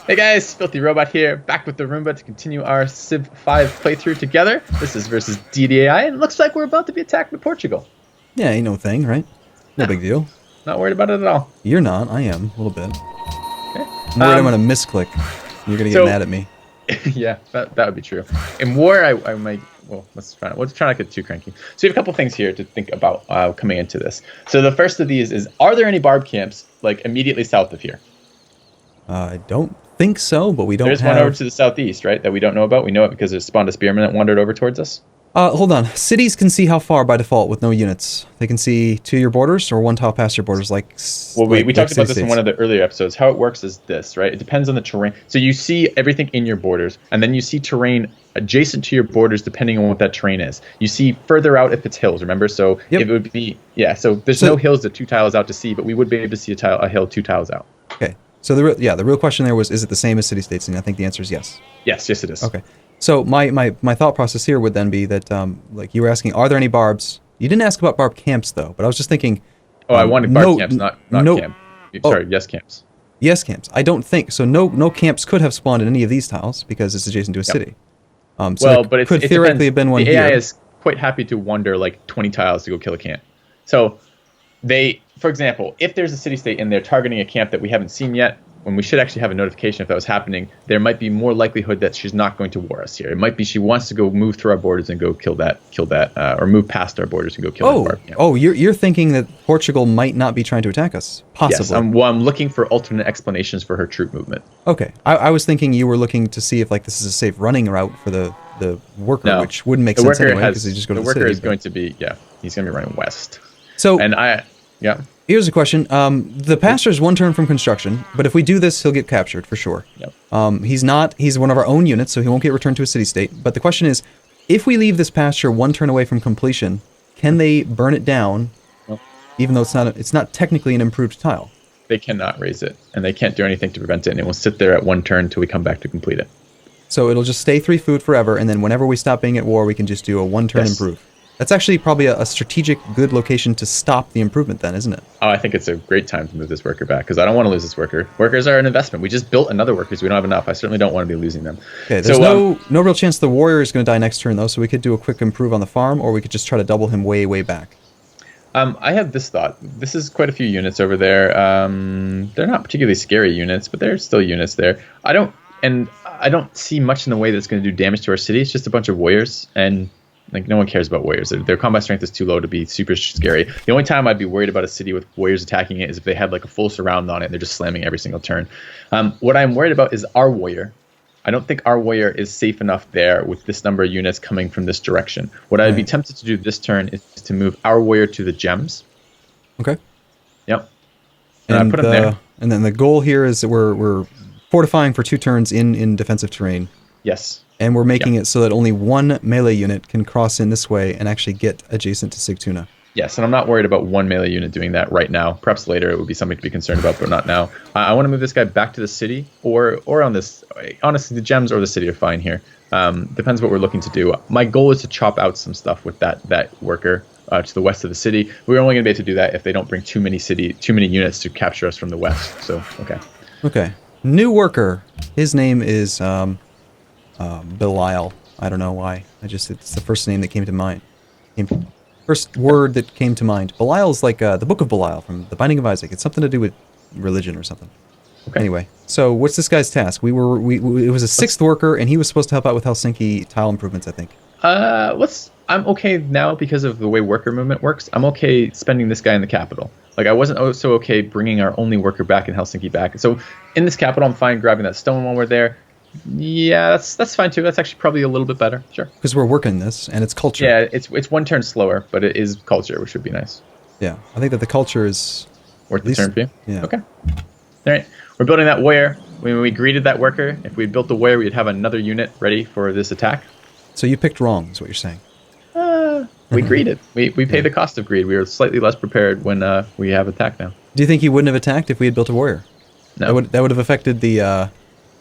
Hey guys, Filthy Robot here, back with the Arumba to continue our Civ 5 playthrough together. This is versus Deity, and it looks like we're about to be attacked by Portugal. Yeah, ain't no thing, right? No big deal. Not worried about it at all. You're not. I am, a little bit. Okay. I'm worried I'm going to misclick. You're going to get mad at me. Yeah, that would be true. In war, I might... Well, let's try not to get too cranky. So we have a couple things here to think about coming into this. So the first of these is, are there any barb camps, like, immediately south of here? I don't think so, but we don't There's one over to the southeast, right, that we don't know about. We know it because there's spawned a spearman that wandered over towards us. Hold on. Cities can see how far by default with no units. They can see to your borders or one tile past your borders, like... Well, we talked about this in one of the earlier episodes. How it works is this, right? It depends on the terrain. So you see everything in your borders, and then you see terrain adjacent to your borders depending on what that terrain is. You see further out if it's hills, remember? So it would be... Yeah, so there's no hills that 2 tiles out to see, but we would be able to see a hill 2 tiles out. Okay. So the real question there was, is it the same as city-states? And I think the answer is yes. Yes, it is. Okay. So my thought process here would then be that, like you were asking, are there any barbs? You didn't ask about barb camps, though, but I was just thinking... Oh, I wanted barb camps, not camp. Sorry, yes camps. Yes camps. I don't think... So no camps could have spawned in any of these tiles because it's adjacent to a city. So well, but it could theoretically have been one the here. AI is quite happy to wander like 20 tiles to go kill a camp. So they... For example, if there's a city-state and they're targeting a camp that we haven't seen yet, when we should actually have a notification if that was happening, there might be more likelihood that she's not going to war us here. It might be she wants to go move through our borders and go kill that, or move past our borders and go kill that barb camp. Oh, you're thinking that Portugal might not be trying to attack us, possibly. Yes, I'm looking for alternate explanations for her troop movement. Okay, I was thinking you were looking to see if like this is a safe running route for the worker, which wouldn't make sense anyway because they just go to the city. The worker is going to be, he's going to be running west. So, yeah. Here's a question. The pastor is 1 turn from construction, but if we do this, he'll get captured for sure. Yep. He's one of our own units, so he won't get returned to a city-state. But the question is, if we leave this pasture 1 turn away from completion, can they burn it down, even though it's not technically an improved tile? They cannot raise it, and they can't do anything to prevent it, and it will sit there at 1 turn until we come back to complete it. So it'll just stay 3 food forever, and then whenever we stop being at war, we can just do a 1 turn improve. That's actually probably a strategic good location to stop the improvement then, isn't it? Oh, I think it's a great time to move this worker back, because I don't want to lose this worker. Workers are an investment. We just built another worker, so we don't have enough. I certainly don't want to be losing them. Okay, there's no real chance the warrior is going to die next turn, though, so we could do a quick improve on the farm, or we could just try to double him way, way back. I have this thought. This is quite a few units over there. They're not particularly scary units, but they're still units there. I don't see much in the way that's going to do damage to our city. It's just a bunch of warriors, and... Like, no one cares about warriors. Their combat strength is too low to be super scary. The only time I'd be worried about a city with warriors attacking it is if they had, like, a full surround on it and they're just slamming every single turn. What I'm worried about is our warrior. I don't think our warrior is safe enough there with this number of units coming from this direction. What I'd be tempted to do this turn is to move our warrior to the gems. Okay. Yep. And I put him there. And then the goal here is that we're fortifying for 2 turns in defensive terrain. Yes. And we're making it so that only 1 melee unit can cross in this way and actually get adjacent to Sigtuna. Yes, and I'm not worried about 1 melee unit doing that right now. Perhaps later it would be something to be concerned about, but not now. I want to move this guy back to the city or on this. Honestly, the gems or the city are fine here. Depends what we're looking to do. My goal is to chop out some stuff with that worker to the west of the city. We're only going to be able to do that if they don't bring too many units to capture us from the west. So, okay. Okay. New worker. His name is... Belial. I don't know why. It's the first name that came to mind. First word that came to mind. Belial is like the Book of Belial from The Binding of Isaac. It's something to do with religion or something. Okay. Anyway, so what's this guy's task? It was a 6th worker, and he was supposed to help out with Helsinki tile improvements, I think. I'm okay now because of the way worker movement works. I'm okay spending this guy in the capital. Like, I wasn't so okay bringing our only worker back in Helsinki back. So in this capital, I'm fine grabbing that stone while we're there. Yeah, that's fine too. That's actually probably a little bit better. Sure. Because we're working this, and it's culture. Yeah, it's 1 turn slower, but it is culture, which would be nice. Yeah, I think that the culture is worth the turn for you. Yeah. Okay. All right. We're building that warrior. When we greeted that worker, if we built the warrior, we'd have another unit ready for this attack. So you picked wrong, is what you're saying. We greeted. We pay the cost of greed. We are slightly less prepared when we have attack now. Do you think he wouldn't have attacked if we had built a warrior? No. That would have affected the...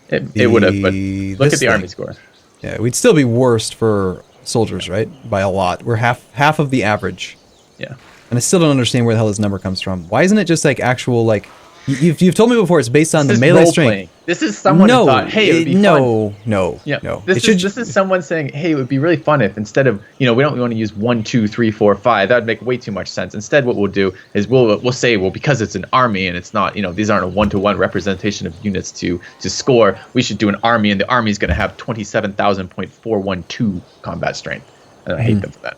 It would have, but look at the army score. Yeah, we'd still be worst for soldiers, right? By a lot. We're half of the average. Yeah. And I still don't understand where the hell this number comes from. Why isn't it just like actual, like... You've told me before it's based on the melee strength. This is someone who thought, hey, it would be fun. No. This is someone saying, hey, it would be really fun if instead of, we don't want to use 1, 2, 3, 4, 5. That would make way too much sense. Instead, what we'll do is we'll say, well, because it's an army and it's not, these aren't a 1-to-1 representation of units to score. We should do an army, and the army is going to have 27,000.412 combat strength. And I hate them for that.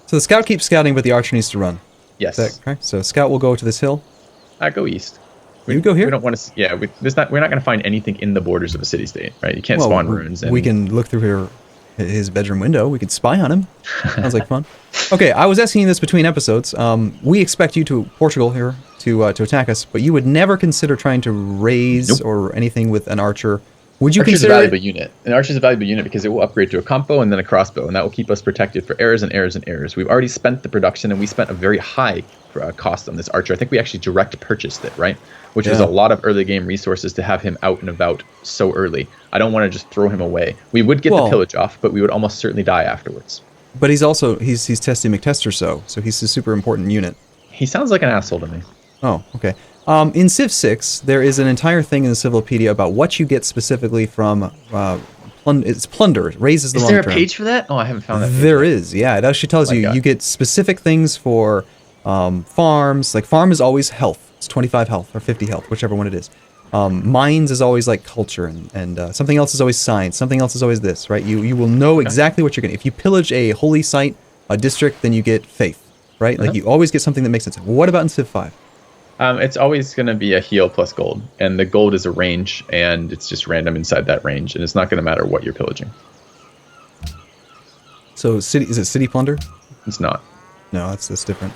So the scout keeps scouting, but the archer needs to run. Yes. Is that correct? So scout will go to this hill. Go east. You go here? We don't want to. Yeah, we're not going to find anything in the borders of a city-state, right? You can't spawn runes. We can look through his bedroom window. We can spy on him. Sounds like fun. Okay, I was asking you this between episodes. We expect you to Portugal here to attack us, but you would never consider trying to raise or anything with an archer. Would you Archer's consider a valuable unit? An archer's a valuable unit because it will upgrade to a compo and then a crossbow, and that will keep us protected for errors and errors and errors. We've already spent the production, and we spent a very high cost on this archer. I think we actually direct purchased it, right? Which was a lot of early game resources to have him out and about so early. I don't want to just throw him away. We would get the pillage off, but we would almost certainly die afterwards. But he's also he's Testy McTester, so he's a super important unit. He sounds like an asshole to me. Oh, okay. In Civ 6, there is an entire thing in the Civilopedia about what you get specifically from it's plunder. It raises the long term. Is there a page for that? Oh, I haven't found that page There is, yeah. It actually tells you get specific things for farms. Like farm is always health. It's 25 health or 50 health, whichever one it is. Mines is always like culture, and something else is always science. Something else is always this, right? You will know exactly what you're getting. If you pillage a holy site, a district, then you get faith, right? Like you always get something that makes sense. What about in Civ 5? It's always going to be a heal plus gold, and the gold is a range, and it's just random inside that range, and it's not going to matter what you're pillaging. So is it city plunder? It's not. No, that's different.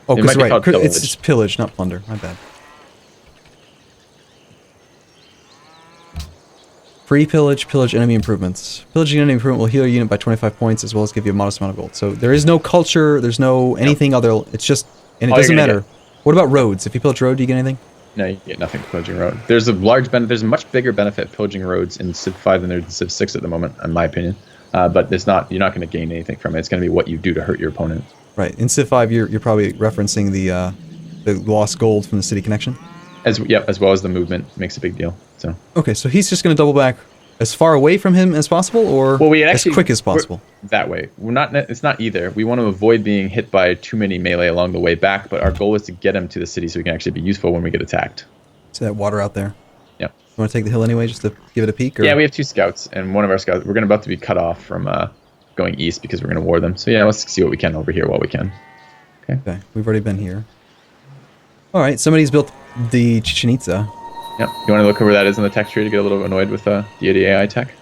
Because it's pillage, not plunder. My bad. Free pillage enemy improvements. Pillaging enemy improvement will heal your unit by 25 points as well as give you a modest amount of gold. So there is no culture, there's no anything other. It's just, and it doesn't matter. What about roads? If you pillage road, do you get anything? No, you get nothing pillaging road. There's a large benefit. There's a much bigger benefit pillaging roads in Civ 5 than there is in Civ 6 at the moment, in my opinion. But there's not. You're not going to gain anything from it. It's going to be what you do to hurt your opponent. Right. In Civ 5, you're probably referencing the lost gold from the city connection. As well as the movement makes a big deal. So. Okay, so he's just going to double back as far away from him as possible, or as quick as possible? That way. It's not either. We want to avoid being hit by too many melee along the way back, but our goal is to get him to the city so we can actually be useful when we get attacked. See that water out there? Yeah. You want to take the hill anyway, just to give it a peek? Or? Yeah, we have 2 scouts, and one of our scouts, we're about to be cut off from going east because we're going to war them. So yeah, let's see what we can over here while we can. Okay, we've already been here. All right, somebody's built the Chichen Itza. Yep. You want to look over where that is in the tech tree to get a little annoyed with Deity AI tech?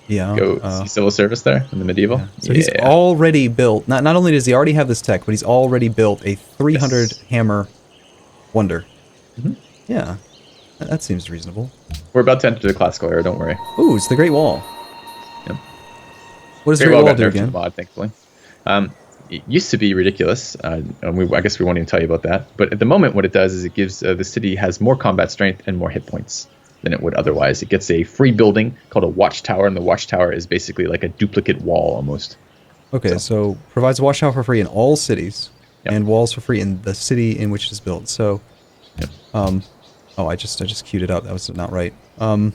Yeah. Go see civil service there in the medieval. Yeah. So he's already built, not only does he already have this tech, but he's already built a 300 hammer wonder. Mm-hmm. Yeah. That seems reasonable. We're about to enter the classical era, don't worry. Ooh, it's the Great Wall. Yep. What does the Great Wall do again? Mod, thankfully. It used to be ridiculous. I guess we won't even tell you about that. But at the moment, what it does is it gives the city has more combat strength and more hit points than it would otherwise. It gets a free building called a watchtower, and the watchtower is basically like a duplicate wall almost. Okay, so provides a watchtower for free in all cities, and walls for free in the city in which it is built. So, oh, I just queued it up. That was not right. I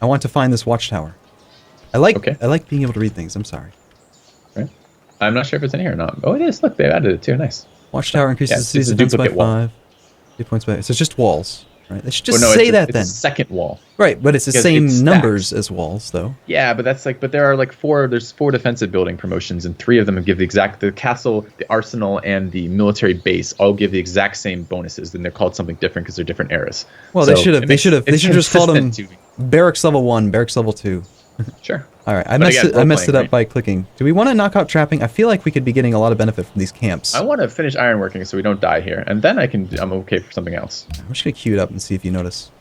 want to find this watchtower. I like being able to read things. I'm sorry. I'm not sure if it's in here or not. Oh, it is. Look, they've added it too. Nice. Watchtower increases the city's defense by 5. 8 points by. So it's just walls, right? They should just say that then. It's a second wall. Right, but it's the same numbers as walls, though. Yeah, but but there are 4. There's 4 defensive building promotions, and 3 of them give the castle, the arsenal, and the military base all give the exact same bonuses. Then they're called something different because they're different eras. Well, they should have just called them barracks level 1, barracks level 2. Sure. All right, I messed it up by clicking. Do we want to knock out trapping? I feel like we could be getting a lot of benefit from these camps. I want to finish ironworking so we don't die here, and then I'm okay for something else. I'm just gonna queue it up and see if you notice.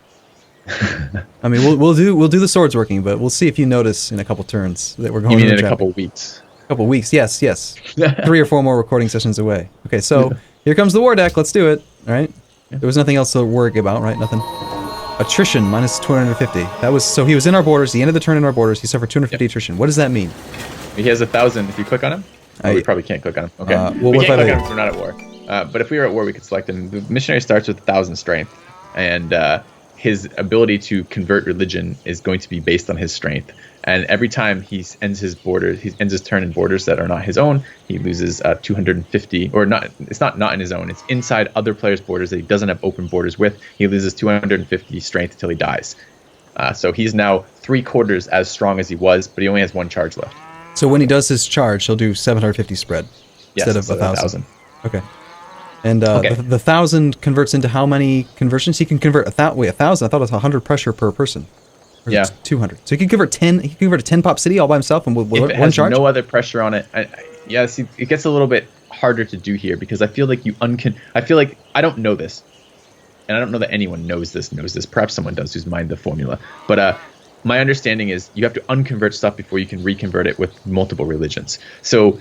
I mean, we'll do the swords working, but we'll see if you notice in a couple turns that we're going. You mean in a couple weeks? A couple weeks, yes. 3 or 4 more recording sessions away. Okay, so here comes the war deck. Let's do it. All right. There was nothing else to worry about, right? Nothing. Attrition, minus 250. That was, so he was in our borders, the end of the turn in our borders, he suffered 250 attrition. What does that mean? He has 1,000 if you click on him. We probably can't click on him. Okay. Well, we can't click on him because we're not at war. But if we were at war, we could select him. The missionary starts with 1,000 strength. And his ability to convert religion is going to be based on his strength. And every time he ends his turn in borders that are not his own, he loses 250, or not. It's not in his own. It's inside other players' borders that he doesn't have open borders with. He loses 250 strength until he dies. So he's now 3/4 as strong as he was, but he only has 1 charge left. So when he does his charge, he'll do 750 spread instead of 1,000. Okay. And the 1,000 converts into how many conversions? He can convert 1,000. I thought it was 100 pressure per person. Or yeah, 200. So he can convert 10. He can convert a 10-pop city all by himself and with if one it has charge. No other pressure on it. See, it gets a little bit harder to do here because I feel like I feel like I don't know this, and I don't know that anyone knows this. Perhaps someone does who's mined the formula, but my understanding is you have to unconvert stuff before you can reconvert it with multiple religions. So.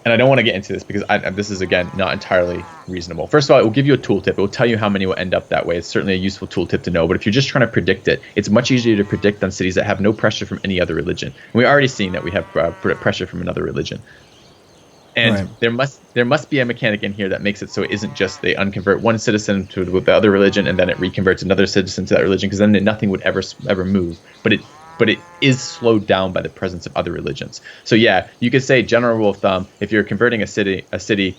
And I don't want to get into this because this is, again, not entirely reasonable. First of all, it will give you a tooltip. It will tell you how many will end up that way. It's certainly a useful tooltip to know. But if you're just trying to predict it, it's much easier to predict on cities that have no pressure from any other religion. And we're already seeing that we have pressure from another religion. And there must be a mechanic in here that makes it so it isn't just they unconvert one citizen with the other religion and then it reconverts another citizen to that religion, because then nothing would ever move. But it is slowed down by the presence of other religions. So yeah, you could say general rule of thumb, if you're converting a city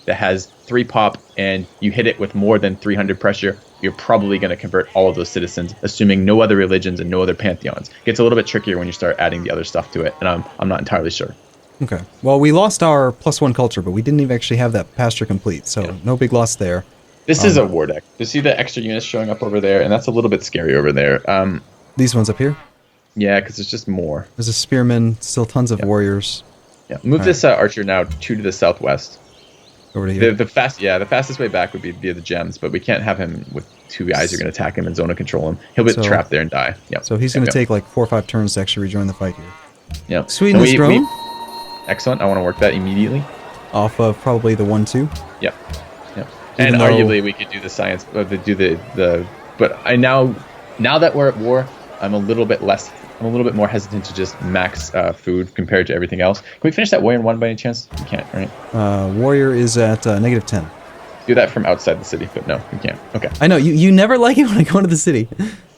that has 3 pop and you hit it with more than 300 pressure, you're probably going to convert all of those citizens, assuming no other religions and no other pantheons. It gets a little bit trickier when you start adding the other stuff to it, and I'm not entirely sure. Okay. Well, we lost our +1 culture, but we didn't even actually have that pasture complete, so no big loss there. This is a war deck. You see the extra units showing up over there, and that's a little bit scary over there. These ones up here? Yeah, because it's just more. There's a spearman, still tons of warriors. Yeah, move this archer now 2 to the southwest. Over to here. The fastest way back would be via the gems, but we can't have him with 2 guys who are going to attack him and zone control him. He'll be trapped there and die. Yep. So he's going to take like 4 or 5 turns to actually rejoin the fight here. Yeah. Sweden's drone. Excellent. I want to work that immediately. Off of probably the 1-2. Yep. And arguably we could do the science, but now that we're at war, I'm a little bit more hesitant to just max food compared to everything else. Can we finish that warrior in 1 by any chance? We can't, right? Warrior is at -10. Do that from outside the city, but no, we can't. Okay. I know you never like it when I go into the city.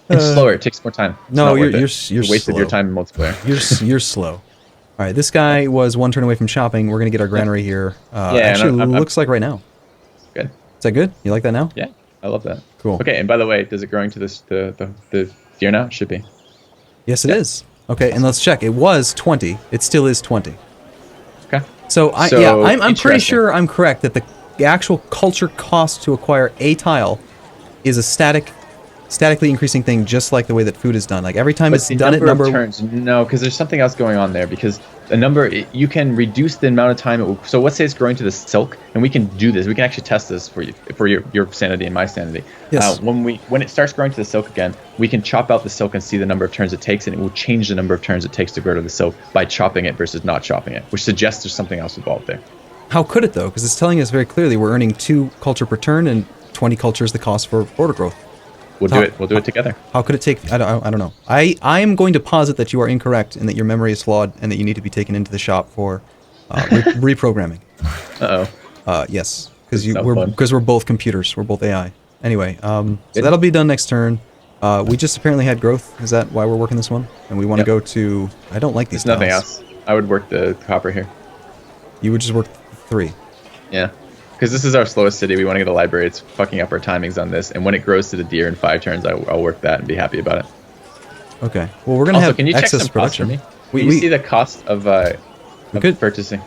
It's slower. It takes more time. You're wasted slow. your time in multiplayer. You're slow. All right, this guy was 1 turn away from shopping. We're gonna get our granary here. Looks like right now. Good. Is that good? You like that now? Yeah, I love that. Cool. Okay, and by the way, does it growing to the deer now? It should be. Yes, it is. Okay, and let's check. It was 20. It still is 20. Okay. So I'm pretty sure I'm correct that the actual culture cost to acquire a tile is a statically increasing thing, just like the way that food is done. Like every time it's done at number turns. No, because there's something else going on there. Because a number, you can reduce the amount of time. So let's say it's growing to the silk, and we can do this. We can actually test this for your sanity and my sanity. Yes. When it starts growing to the silk again, we can chop out the silk and see the number of turns it takes, and it will change the number of turns it takes to grow to the silk by chopping it versus not chopping it, which suggests there's something else involved there. How could it though? Because it's telling us very clearly we're earning 2 culture per turn, and 20 culture is the cost for border growth. We'll do it together. How could it take? I don't know. I am going to posit that you are incorrect and that your memory is flawed and that you need to be taken into the shop for reprogramming. Yes, because we're both computers. We're both AI. Anyway, so that'll be done next turn. We just apparently had growth. Is that why we're working this one? And we want to go to. I don't like these. There's nothing else. I would work the copper here. You would just work 3. Yeah. Because this is our slowest city. We want to get a library. It's fucking up our timings on this. And when it grows to the deer in 5 turns, I'll work that and be happy about it. Okay. Well, we're going to have can you check excess some production. Costs for me? You see the cost of purchasing?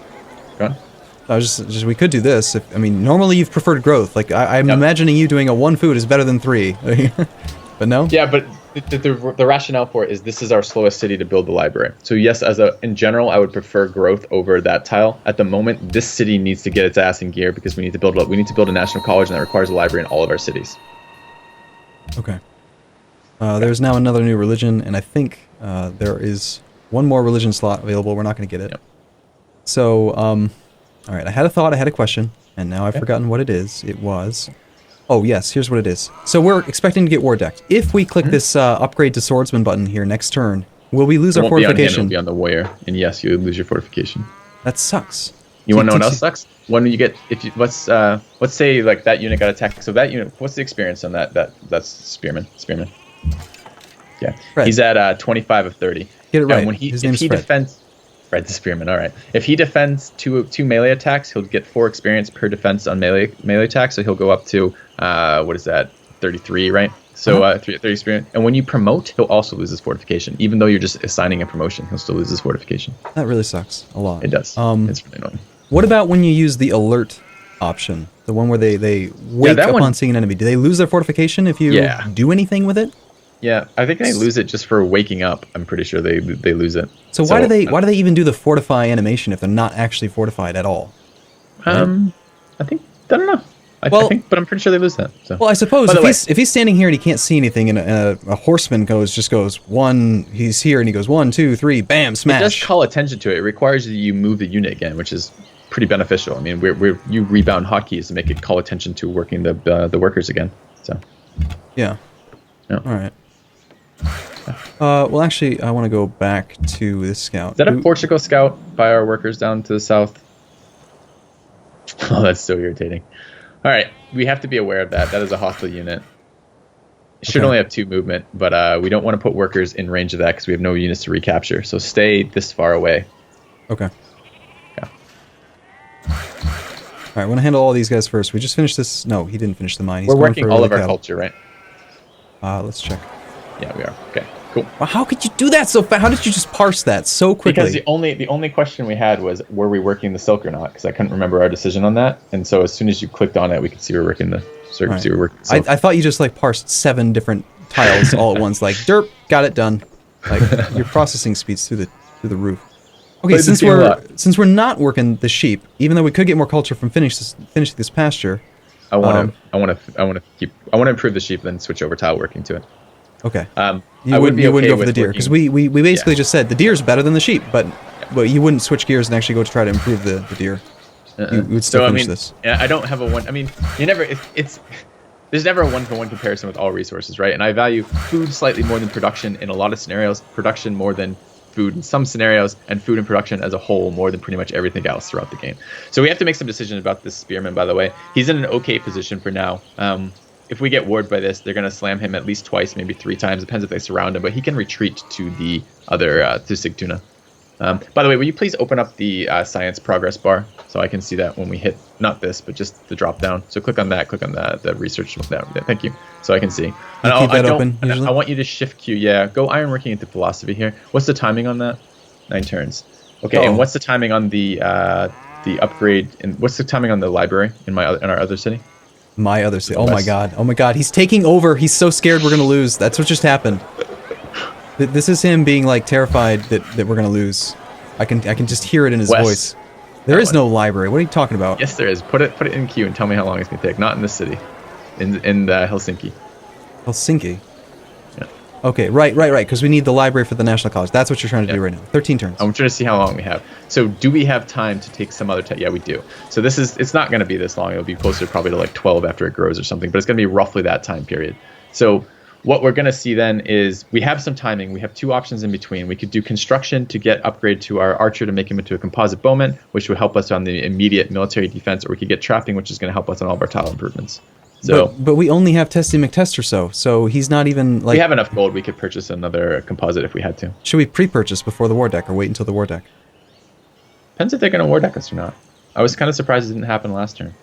Go on. We could do this. Normally you've preferred growth. Like I'm imagining you doing a 1 food is better than 3. But no? Yeah, but the rationale for it is this is our slowest city to build the library. So yes, in general, I would prefer growth over that tile. At the moment, this city needs to get its ass in gear because we need to build a national college, and that requires a library in all of our cities. Okay. There's now another new religion, and I think there is 1 more religion slot available. We're not going to get it. Yep. So, all right. I had a thought. I had a question, and now I've forgotten what it is. It was. Oh, yes, here's what it is. So we're expecting to get war decked. If we click this upgrade to swordsman button here next turn, will we lose our fortification? It won't be on the warrior, and yes, you lose your fortification. That sucks. You want to know what else sucks? When you get, let's say like that unit got attacked. So that unit, what's the experience on that? That's spearman. Yeah, Fred. he's at 25 of 30. Get it right. When His name's Fred. Defends, Fred the Spearman. All right. If he defends two melee attacks, he'll get 4 experience per defense on melee attacks. So he'll go up to what is that? 33, right? So 30 experience. And when you promote, he'll also lose his fortification. Even though you're just assigning a promotion, he'll still lose his fortification. That really sucks a lot. It does. It's really annoying. What about when you use the alert option? The one where they wake up on seeing an enemy. Do they lose their fortification if you do anything with it? Yeah, I think they lose it just for waking up. I'm pretty sure they lose it. So why do they even do the fortify animation if they're not actually fortified at all? Right? I don't know. I think, but I'm pretty sure they lose that. So. Well, I suppose if he's standing here and he can't see anything, and a horseman just goes one, he's here and he goes 1, 2, 3, bam, smash. It does call attention to it. It requires that you move the unit again, which is pretty beneficial. I mean, you rebound hotkeys to make it call attention to working the workers again. So. Yeah. All right. Well, actually, I want to go back to this scout. Is that a Portugal scout by our workers down to the south? Oh, that's so irritating. All right, we have to be aware of that. That is a hostile unit. It should only have 2 movement, but we don't want to put workers in range of that because we have no units to recapture. So stay this far away. Okay. Yeah. All right, I want to handle all these guys first. We just finished this. No, he didn't finish the mine. We're working all of our culture, right? Let's check. Yeah, we are. Okay, cool. Well, how could you do that so fast? How did you just parse that so quickly? Because the only question we had was, were we working the silk or not? Because I couldn't remember our decision on that. And so as soon as you clicked on it, we could see we're working the silk. Right. See we're working the silk. I thought you just parsed 7 different tiles all at once. Like derp, got it done. Like your processing speed's through the roof. Okay, since we're not working the sheep, even though we could get more culture from finishing this pasture. I want to improve the sheep, then switch over tile working to it. Okay. You wouldn't go for the deer because we basically just said the deer's better than the sheep, but you wouldn't switch gears and actually go to try to improve the deer. You would still finish this. I don't have a one. I mean, you never. There's never a 1-for-1 comparison with all resources, right? And I value food slightly more than production in a lot of scenarios. Production more than food in some scenarios, and food and production as a whole more than pretty much everything else throughout the game. So we have to make some decisions about this spearman. By the way, he's in an okay position for now. If we get warded by this, they're going to slam him at least twice, maybe 3 times. Depends if they surround him, but he can retreat to the other, to Sigtuna. By the way, will you please open up the science progress bar so I can see that when we hit, not this, but just the drop down. So click on that, click on the research. Thank you. So I can see. And keep that open, usually? I want you to shift Q. Yeah, go ironworking into philosophy here. What's the timing on that? 9 turns. Okay, and what's the timing on the upgrade? And what's the timing on the library in our other city? My other city. Oh my god. He's taking over. He's so scared we're going to lose. That's what just happened. This is him being terrified that we're going to lose. I can just hear it in his voice. There is no library. What are you talking about? Yes, there is. Put it in queue and tell me how long it's going to take. Not in this city. In Helsinki. Helsinki? Yeah. Okay, right. Because we need the library for the National College. That's what you're trying to do right now. 13 turns. I'm trying to see how long we have. So do we have time to take some other Yeah, we do. So it's not going to be this long. It'll be closer probably to 12 after it grows or something. But it's going to be roughly that time period. So what we're going to see then is we have some timing. We have 2 options in between. We could do construction to get upgrade to our archer to make him into a composite bowman, which would help us on the immediate military defense, or we could get trapping, which is going to help us on all of our tile improvements. So, but we only have Testy McTester, so he's not even we have enough gold. We could purchase another composite if we had to. Should we pre-purchase before the war deck or wait until the war deck? Depends if they're going to war deck us or not. I was kind of surprised it didn't happen last turn.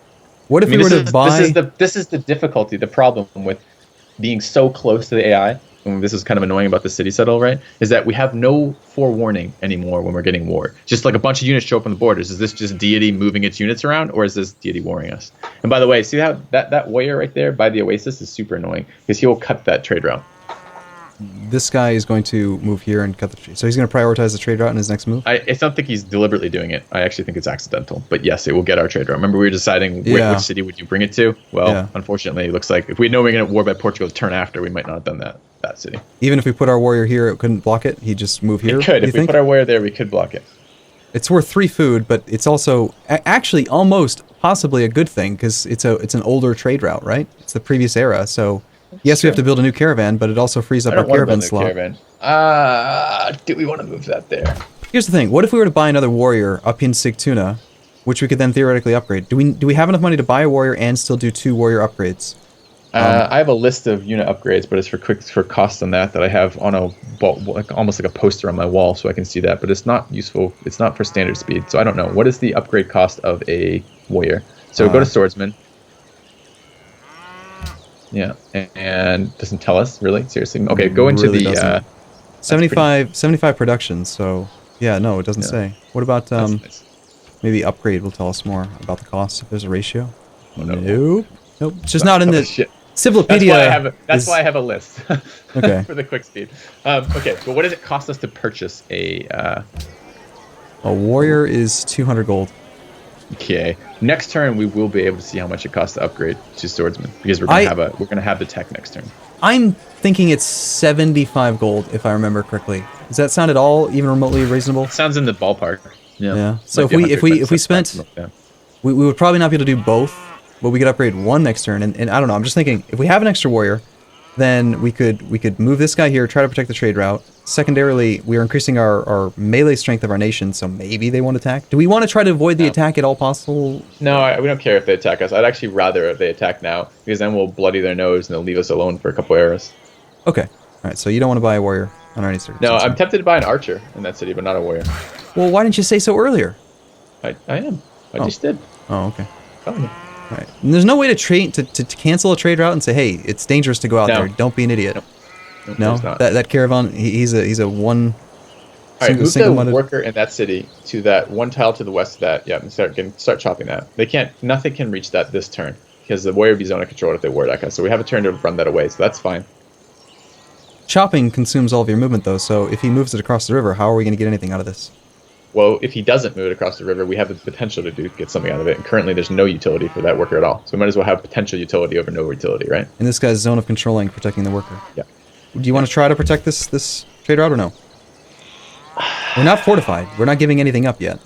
What if we were to buy? This is the difficulty, the problem with being so close to the AI. And this is kind of annoying about the city settle, right? Is that we have no forewarning anymore when we're getting war. Just a bunch of units show up on the borders. Is this just Deity moving its units around, or is this Deity warring us? And by the way, see how that warrior right there by the oasis is super annoying because he will cut that trade route. This guy is going to move here and cut the trade. So he's going to prioritize the trade route in his next move? I don't think he's deliberately doing it. I actually think it's accidental. But yes, it will get our trade route. Remember, we were deciding which city would you bring it to? Well, unfortunately, it looks like if we know we're going to war by Portugal the turn after, we might not have done that city. Even if we put our warrior here, it couldn't block it? He'd just move here? It could. If we put our warrior there, we could block it. It's worth 3 food, but it's also actually almost possibly a good thing because it's an older trade route, right? It's the previous era, so... Yes, we have to build a new caravan, but it also frees up our caravan slot. Do we want to move that there? Here's the thing. What if we were to buy another warrior up in Sigtuna, which we could then theoretically upgrade? Do we have enough money to buy a warrior and still do 2 warrior upgrades? I have a list of unit upgrades, but it's for cost on that I have on almost like a poster on my wall, so I can see that. But it's not useful. It's not for standard speed, so I don't know. What is the upgrade cost of a warrior? So go to swordsman. Yeah, and doesn't tell us really. Seriously, okay. Go into really the 75 production. So yeah, no, it doesn't say. What about nice. maybe upgrade will tell us more about the cost if there's a ratio. Oh, no. Nope. It's just not in the shit. Civilopedia. That's why I have a list. Okay. For the quick speed. Okay, but what does it cost us to purchase a warrior is 200 gold. Okay. Next turn we will be able to see how much it costs to upgrade to swordsman because we're gonna have the tech next turn. I'm thinking it's 75 gold if I remember correctly. Does that sound at all even remotely reasonable? Sounds in the ballpark. Yeah. So if we spent, we would probably not be able to do both, but we could upgrade one next turn. And I don't know. I'm just thinking if we have an extra warrior, then we could move this guy here, try to protect the trade route. Secondarily, we are increasing our melee strength of our nation, so maybe they won't attack. Do we want to try to avoid the attack at all possible? No, we don't care if they attack us. I'd actually rather if they attack now, because then we'll bloody their nose and they'll leave us alone for a couple arrows. Okay. All right, so you don't want to buy a warrior under any circumstances. No, I'm tempted to buy an archer in that city, but not a warrior. Well, why didn't you say so earlier? I am. I just did. Oh, okay. Oh, yeah. All right. And there's no way to cancel a trade route and say, hey, it's dangerous to go out there. Don't be an idiot. No, that caravan, he's a one. All right, move the worker in that city to that one tile to the west of that. Yeah, and start chopping that. Nothing can reach that this turn because the warrior would be zone of control if they were that guy. So we have a turn to run that away. So that's fine. Chopping consumes all of your movement though. So if he moves it across the river, how are we going to get anything out of this? Well, if he doesn't move it across the river, we have the potential to get something out of it. And currently, there's no utility for that worker at all. So we might as well have potential utility over no utility, right? And this guy's zone of controlling, protecting the worker. Yeah. Do you want to try to protect this trade route or no? We're not fortified. We're not giving anything up yet.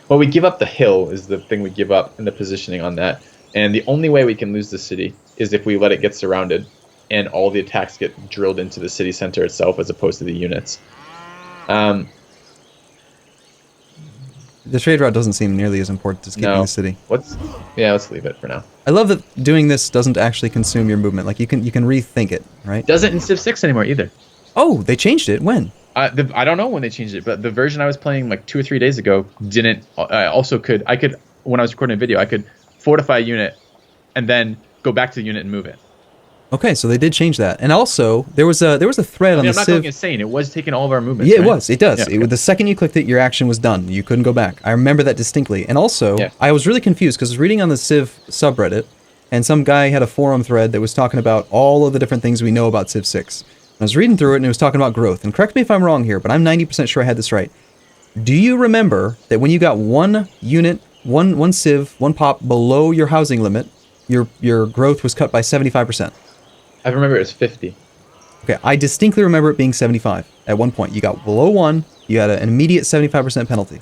Well, we give up the hill is the thing we give up in the positioning on that. And the only way we can lose the city is if we let it get surrounded and all the attacks get drilled into the city center itself as opposed to the units. The trade route doesn't seem nearly as important as keeping the city. Let's leave it for now. I love that doing this doesn't actually consume your movement. Like you can rethink it, right? Doesn't in Civ 6 anymore either. Oh, they changed it. When? I don't know when they changed it, but the version I was playing like 2 or 3 days ago didn't. I could when I was recording a video, I could fortify a unit and then go back to the unit and move it. Okay, so they did change that, and also there was a thread on the Civ. I'm not going insane. It was taking all of our movements. Yeah, right? it was. It does. Yeah, okay. The second you clicked it, your action was done. You couldn't go back. I remember that distinctly. And also, I was really confused because I was reading on the Civ subreddit, and some guy had a forum thread that was talking about all of the different things we know about Civ 6. I was reading through it, and it was talking about growth. And correct me if I'm wrong here, but I'm 90% sure I had this right. Do you remember that when you got one unit, one Civ, one pop below your housing limit, your growth was cut by 75%? I remember it was 50. Okay, I distinctly remember it being 75 at one point. You got below 1, you had an immediate 75% penalty. I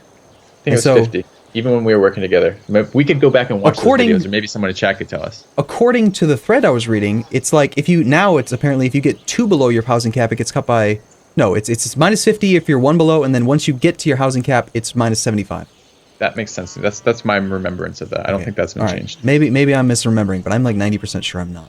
think it was 50, even when we were working together. We could go back and watch those videos, or maybe someone in chat could tell us. According to the thread I was reading, it's like if you get 2 below your housing cap, it gets cut by... No, it's minus 50 if you're 1 below, and then once you get to your housing cap, it's minus 75. That makes sense. That's my remembrance of that. I don't think that's been changed. Maybe I'm misremembering, but I'm like 90% sure I'm not.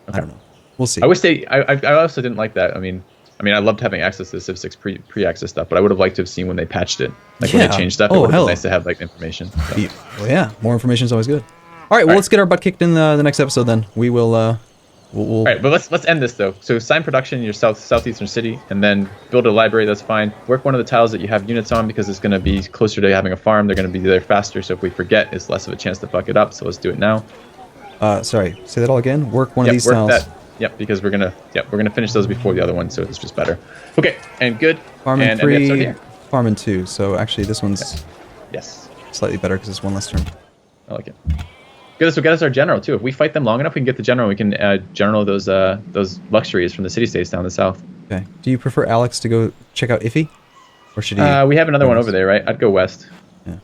Okay. I don't know. We'll see. I wish I also didn't like that. I mean, I loved having access to the Civ 6 pre-access stuff, but I would have liked to have seen when they patched it. Like when they changed stuff, it would have been nice to have like information. So. Well, yeah, more information is always good. All right, let's get our butt kicked in the next episode then. We will. All right, but let's end this though. So sign production in your southeastern city, and then build a library. That's fine. Work one of the tiles that you have units on because it's going to be closer to having a farm. They're going to be there faster. So if we forget, it's less of a chance to fuck it up. So let's do it now. Sorry, say that all again. Work one of these tiles. Yep, because we're gonna finish those before the other one, so it's just better. Okay, and good. Farm in 3, farm in 2. So actually, this one's slightly better because it's one less turn. I like it. Good. This will get us our general too. If we fight them long enough, we can get the general. We can general those luxuries from the city states down the south. Okay. Do you prefer Alex to go check out Iffy, or should he? We have another one over there, right? I'd go west. Yeah.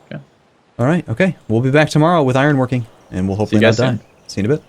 Okay. All right. Okay. We'll be back tomorrow with ironworking, and we'll hopefully not die. See you in a bit.